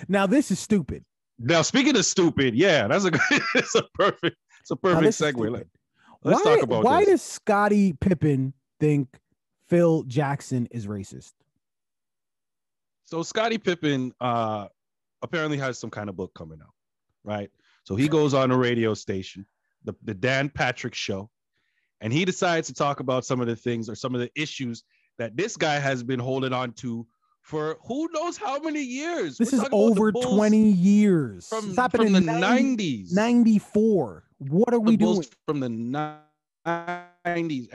Now this is stupid. Now, speaking of stupid, yeah, it's a perfect segue. Let's talk about why this. does Scottie Pippen think Phil Jackson is racist? So Scottie Pippen apparently has some kind of book coming out, right? So he goes on a radio station, the Dan Patrick Show, and he decides to talk about some of the things or some of the issues that this guy has been holding on to for who knows how many years. This is over 20 years. From the 90s. 94. What are we doing? From the 90s.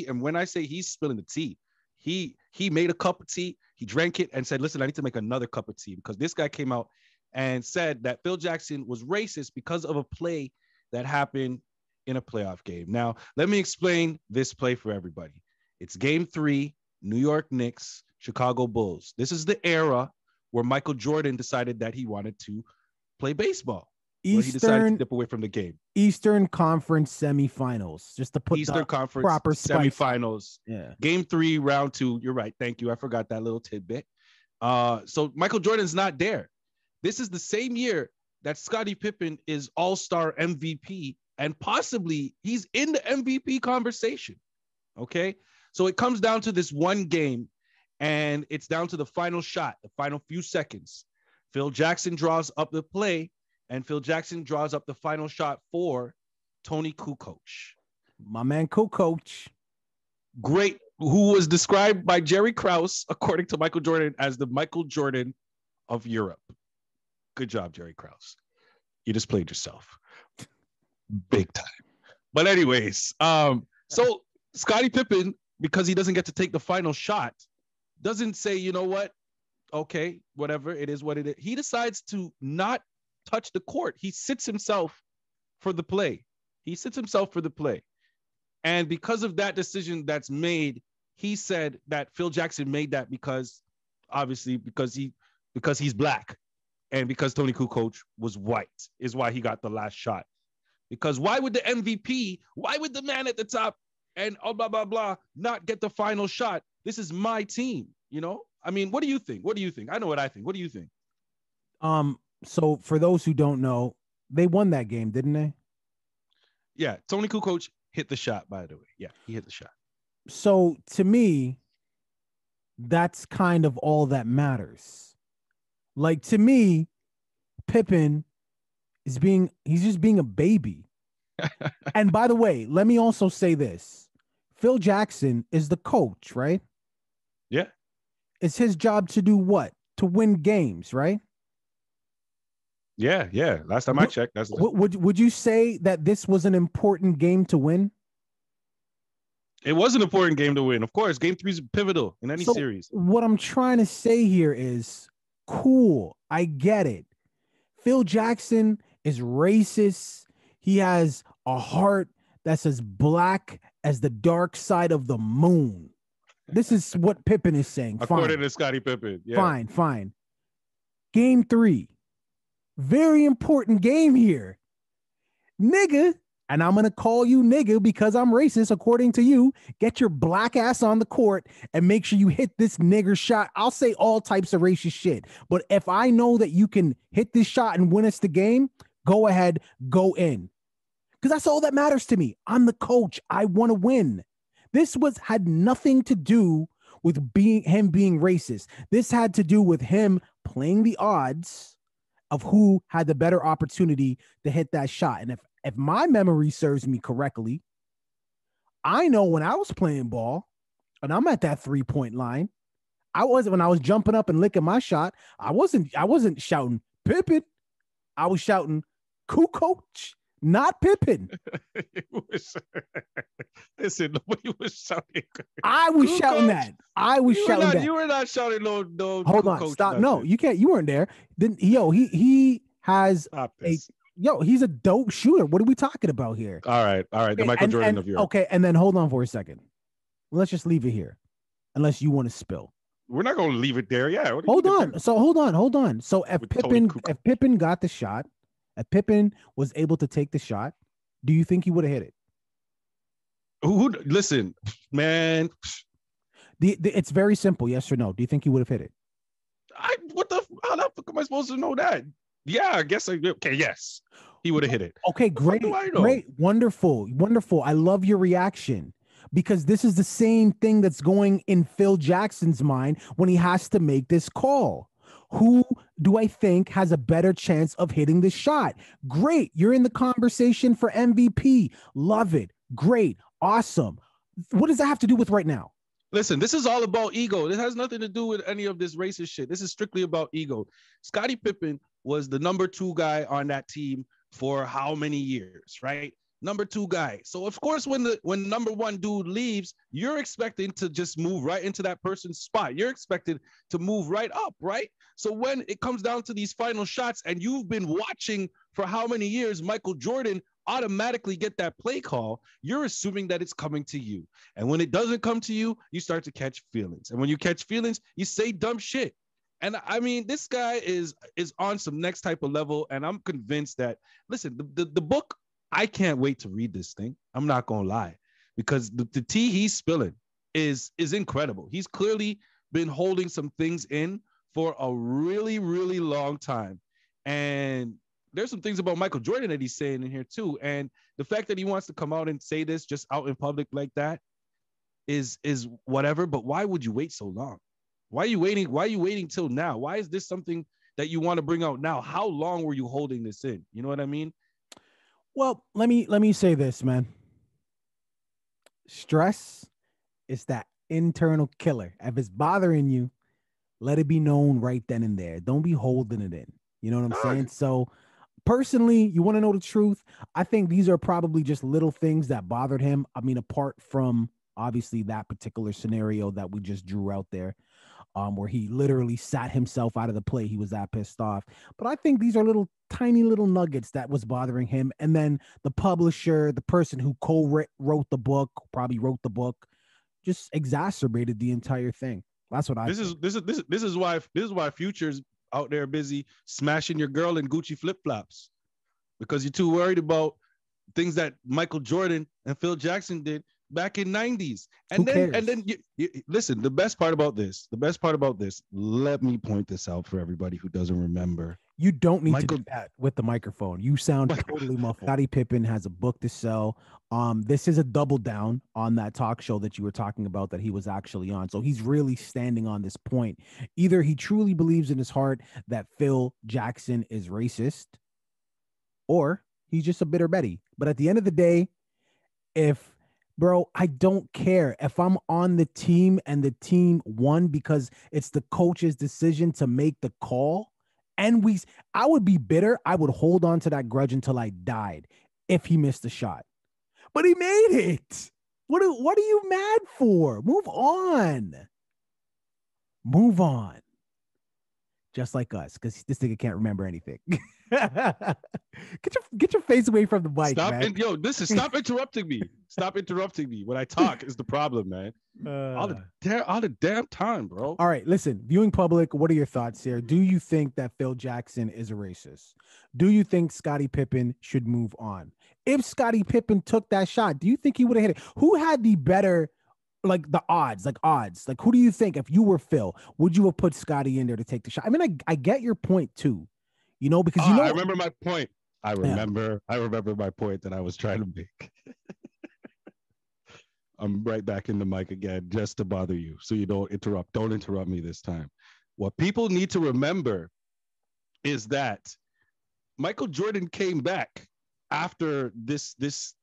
And when I say he's spilling the tea, he made a cup of tea, he drank it and said, listen, I need to make another cup of tea, because this guy came out and said that Phil Jackson was racist because of a play that happened in a playoff game. Now, let me explain this play for everybody. It's game 3, New York Knicks, Chicago Bulls. This is the era where Michael Jordan decided that he wanted to play baseball. He decided to dip away from the game. Eastern Conference semifinals, just to put Eastern Conference proper semifinals. Yeah. Game 3, round 2. You're right. Thank you. I forgot that little tidbit. So Michael Jordan's not there. This is the same year that Scottie Pippen is All-Star MVP, and possibly he's in the MVP conversation. Okay. So it comes down to this one game, and it's down to the final shot, the final few seconds. Phil Jackson draws up the play, and Phil Jackson draws up the final shot for Tony Kukoc. My man Kukoc. Great, who was described by Jerry Krause, according to Michael Jordan, as the Michael Jordan of Europe. Good job, Jerry Krause. You just played yourself. Big time. But anyways, so Scottie Pippen, because he doesn't get to take the final shot, doesn't say, you know what? Okay, whatever, it is what it is. He decides to not touch the court. He sits himself for the play. And because of that decision that's made, he said that Phil Jackson made that because he's black, and because Tony Kukoc was white is why he got the last shot. Because why would the MVP, why would the man at the top and blah, blah, blah, not get the final shot? This is my team, you know? I mean, what do you think? I know what I think. What do you think? So for those who don't know, they won that game, didn't they? Yeah, Tony Kukoc hit the shot, by the way. Yeah, he hit the shot. So to me, that's kind of all that matters. Like, to me, Pippen he's just being a baby. And by the way, let me also say this. Phil Jackson is the coach, right? Yeah. It's his job to do what? To win games, right? Yeah. Last time I checked, that's would you say that this was an important game to win? It was an important game to win. Of course, game 3 is pivotal in any series. What I'm trying to say here is, cool, I get it. Phil Jackson is racist. He has a heart that's as black as the dark side of the moon. This is what Pippen is saying. According to Scottie Pippen. Yeah. Fine. Game 3. Very important game here. Nigga, and I'm going to call you nigga because I'm racist according to you. Get your black ass on the court and make sure you hit this nigger shot. I'll say all types of racist shit. But if I know that you can hit this shot and win us the game, go ahead, go in. Because that's all that matters to me. I'm the coach. I want to win. This had nothing to do with him being racist. This had to do with him playing the odds of who had the better opportunity to hit that shot. And if my memory serves me correctly, I know when I was playing ball and I'm at that 3-point line, when I was jumping up and licking my shot, I wasn't shouting Pippen. I was shouting Kukoc, not Pippen. Listen, nobody was shouting. I was shouting that. You were not shouting no. Hold on, stop. Nothing. No, you can't. You weren't there. Then he has he's a dope shooter. What are we talking about here? All right. The Michael Jordan of Europe. Okay, and then hold on for a second. Let's just leave it here, unless you want to spill. We're not going to leave it there. Yeah. Hold on. So if Pippen got the shot, if Pippen was able to take the shot, do you think he would have hit it? Listen, man. It's very simple. Yes or no? Do you think he would have hit it? How the fuck am I supposed to know that? Yeah, I guess okay, yes. He would have hit it. Okay, The fuck great, do I know? great, wonderful, wonderful. I love your reaction because this is the same thing that's going in Phil Jackson's mind when he has to make this call. Who do I think has a better chance of hitting this shot? Great. You're in the conversation for MVP. Love it. Great. Awesome. What does that have to do with right now? Listen, this is all about ego. This has nothing to do with any of this racist shit. This is strictly about ego. Scottie Pippen was the number 2 guy on that team for how many years, right? Number 2 guy. So of course, when number 1 dude leaves, you're expecting to just move right into that person's spot. You're expected to move right up, right? So when it comes down to these final shots, and you've been watching for how many years Michael Jordan automatically get that play call, you're assuming that it's coming to you. And when it doesn't come to you, you start to catch feelings. And when you catch feelings, you say dumb shit. And I mean, this guy is on some next type of level. And I'm convinced that, listen, the book, I can't wait to read this thing. I'm not going to lie, because the tea he's spilling is incredible. He's clearly been holding some things in for a really, really long time. And there's some things about Michael Jordan that he's saying in here too. And the fact that he wants to come out and say this just out in public like that is whatever. But why would you wait so long? Why are you waiting? Why are you waiting till now? Why is this something that you want to bring out now? How long were you holding this in? You know what I mean? Well, let me say this, man. Stress is that internal killer. If it's bothering you, let it be known right then and there. Don't be holding it in. You know what I'm saying? So personally, you want to know the truth? I think these are probably just little things that bothered him. I mean, apart from obviously that particular scenario that we just drew out there, where he literally sat himself out of the play. He was that pissed off. But I think these are tiny little nuggets that was bothering him. And then the publisher, the person who wrote the book, probably wrote the book, just exacerbated the entire thing. That's what I think. This is why Future's out there busy smashing your girl in Gucci flip-flops, because you're too worried about things that Michael Jordan and Phil Jackson did back in 90s. And then you listen, the best part about this, let me point this out for everybody who doesn't remember. You don't need to do that with the microphone. You sound totally muffled. Scottie Pippen has a book to sell. This is a double down on that talk show that you were talking about that he was actually on. So he's really standing on this point. Either he truly believes in his heart that Phil Jackson is racist, or he's just a bitter Betty. But at the end of the day, I don't care if I'm on the team and the team won because it's the coach's decision to make the call. And I would be bitter. I would hold on to that grudge until I died if he missed a shot. But he made it. What are you mad for? Move on. Move on. Just like us, because this nigga can't remember anything. Get your face away from the mic, man. Stop interrupting me. Stop interrupting me. When I talk is the problem, man. All the damn time, bro. All right, listen. Viewing public, what are your thoughts here? Do you think that Phil Jackson is a racist? Do you think Scottie Pippen should move on? If Scottie Pippen took that shot, do you think he would have hit it? Who had the better, the odds? Like, who do you think, if you were Phil, would you have put Scottie in there to take the shot? I mean, I get your point too, because I remember my point. I remember my point that I was trying to make. I'm right back in the mic again just to bother you, so you don't interrupt. Don't interrupt me this time. What people need to remember is that Michael Jordan came back after this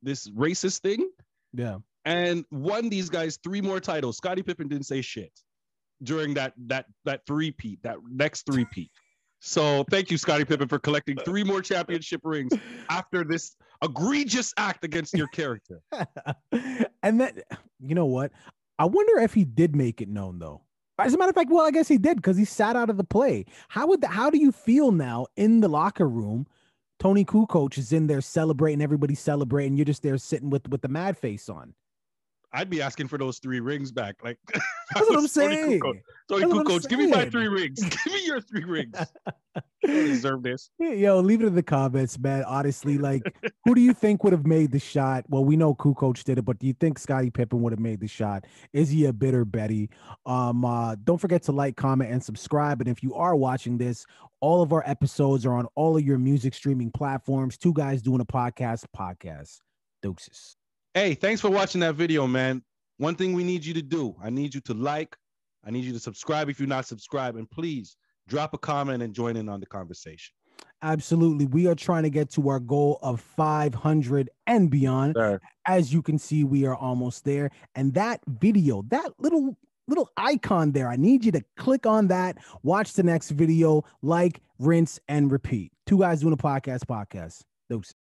racist thing. Yeah. And won these guys 3 more titles. Scottie Pippen didn't say shit during that three-peat, that next three-peat. So thank you, Scottie Pippen, for collecting 3 more championship rings after this egregious act against your character. And then, you know what? I wonder if he did make it known, though. As a matter of fact, well, I guess he did, because he sat out of the play. How do you feel now in the locker room? Tony Kukoc is in there celebrating, everybody's celebrating. You're just there sitting with the mad face on. I'd be asking for those 3 rings back. Like, That's what I'm saying. Tony Kukoc, give me my 3 rings. Give me your 3 rings. I don't deserve this. Yo, leave it in the comments, man. Honestly, like, who do you think would have made the shot? Well, we know Kukoc did it, but do you think Scottie Pippen would have made the shot? Is he a bitter Betty? Don't forget to like, comment, and subscribe. And if you are watching this, all of our episodes are on all of your music streaming platforms. Two Guys Doing a Podcast. Deuces. Hey, thanks for watching that video, man. One thing we need you to do, I need you to like, I need you to subscribe if you're not subscribed, and please drop a comment and join in on the conversation. Absolutely. We are trying to get to our goal of 500 and beyond. Sure. As you can see, we are almost there. And that video, that little icon there, I need you to click on that, watch the next video, like, rinse, and repeat. Two Guys Doing a Podcast. Deuces.